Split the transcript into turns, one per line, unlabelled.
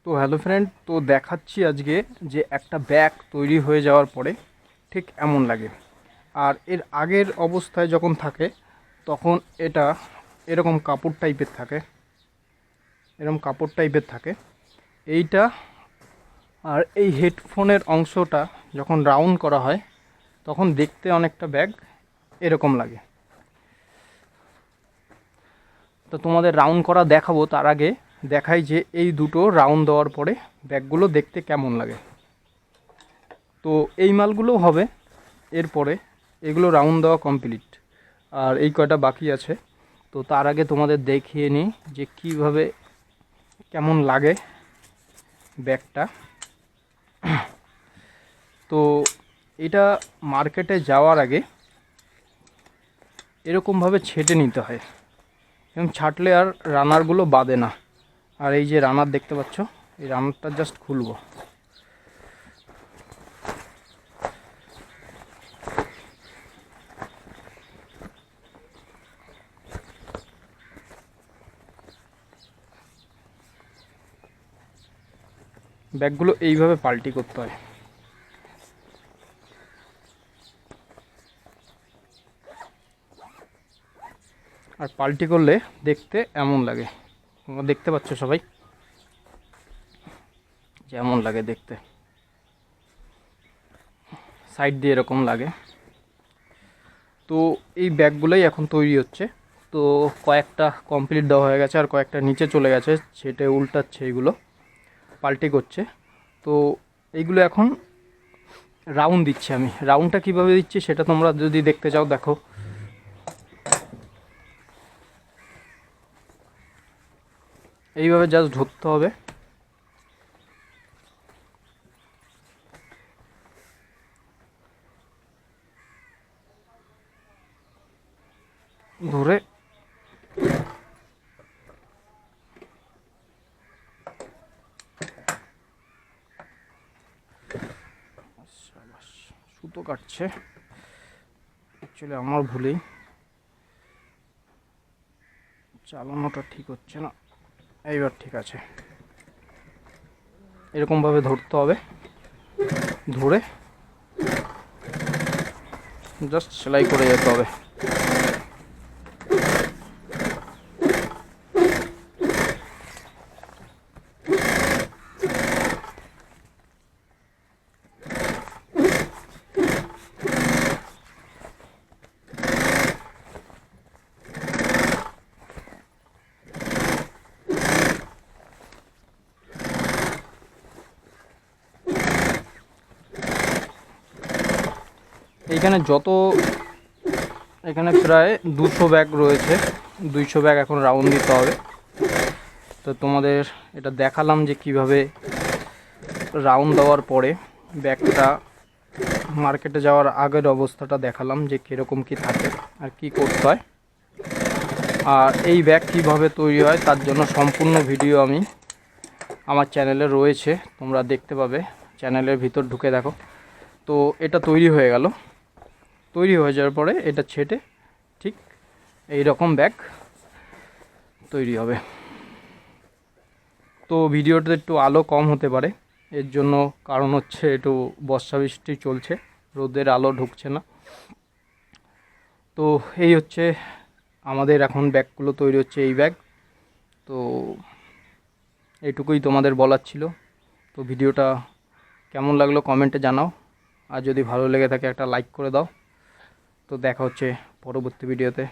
তো hello friend, তো দেখাচ্ছি আজকে যে একটা ব্যাগ তৈরি হয়ে যাওয়ার পরে ঠিক এমন লাগে। আর এর আগের অবস্থায় যখন থাকে তখন এটা এরকম কাপড় টাইপের থাকে, এইটা। আর এই হেডফোনের অংশটা যখন রাউন্ড করা হয় তখন দেখতে অনেকটা ব্যাগ এরকম লাগে। তো তোমাদের রাউন্ড করা দেখাবো, তার আগে দেখাই যে এই দুটো রাউন্ড দেওয়ার পরে ব্যাগগুলো দেখতে কেমন লাগে। তো এই মালগুলোও হবে এরপরে, এগুলো রাউন্ড দেওয়া কমপ্লিট, আর এই কয়টা বাকি আছে। তো তার আগে তোমাদের দেখিয়ে নিই যে কীভাবে কেমন লাগে ব্যাগটা। তো এটা মার্কেটে যাওয়ার আগে এরকমভাবে ছেটে নিতে হয়, এবং ছাটলে আর রানারগুলো বাঁধে না। আর এই যে রানার দেখতে পাচ্ছ, এই রানারটা জাস্ট খুলবো। ব্যাগগুলো এইভাবে পাল্টি করতে হয়। আর পাল্টি করলে দেখতে এমন লাগে, তোমরা দেখতে পাচ্ছ সবাই যেমন লাগে দেখতে, সাইড দিয়ে এরকম লাগে। তো এই ব্যাগগুলোই এখন তৈরি হচ্ছে। তো কয়েকটা কমপ্লিট দেওয়া হয়ে গেছে, আর কয়েকটা নিচে চলে গেছে, সেটা উল্টাচ্ছে, এইগুলো পাল্টি করছে। তো এইগুলো এখন রাউন্ড দিচ্ছি আমি। রাউন্ডটা কীভাবে দিচ্ছি সেটা তোমরা যদি দেখতে চাও দেখো। এইভাবে জাস্ট ধরতে হবে, ধরে সুতো কাটছে, অ্যাকচুয়ালি আমার ভুলেই চালানোটা ঠিক হচ্ছে না। এইবার ঠিক আছে। এরকমভাবে ধরতে হবে, ধরে জাস্ট সেলাই করে যেতে হবে। এখানে প্রায় 200 ব্যাগ রয়েছে, 200 ব্যাগ এখন রাউন্ড দিতে হবে। তো তোমাদের এটা দেখালাম যে কিভাবে রাউন্ড দেওয়ার পরে ব্যাগটা মার্কেটে যাওয়ার আগের অবস্থাটা দেখালাম যে কীরকম কী থাকে আর কি করতে হয়। আর এই ব্যাগ কীভাবে তৈরি হয় তার জন্য সম্পূর্ণ ভিডিও আমি আমার চ্যানেলে রয়েছে, তোমরা দেখতে পাবে, চ্যানেলের ভিতর ঢুকে দেখো। তো এটা তৈরি হয়ে গেল, তৈরি হয়ে যাওয়ার পরে এটা ছেটে ঠিক এই রকম ব্যাগ তৈরি হবে। তো ভিডিওটা একটু আলো কম হতে পারে, এর জন্য কারণ হচ্ছে একটু বর্ষা বৃষ্টি চলছে, রোদের আলো ঢুকছে না। তো এই হচ্ছে আমাদের এখন ব্যাগগুলো তৈরি হচ্ছে, এই ব্যাগ। তো এইটুকুই তোমাদের বলার ছিল। তো ভিডিওটা কেমন লাগলো কমেন্টে জানাও, আর যদি ভালো লেগে থাকে একটা লাইক করে দাও। তো দেখা হচ্ছে পরবর্তী ভিডিওতে।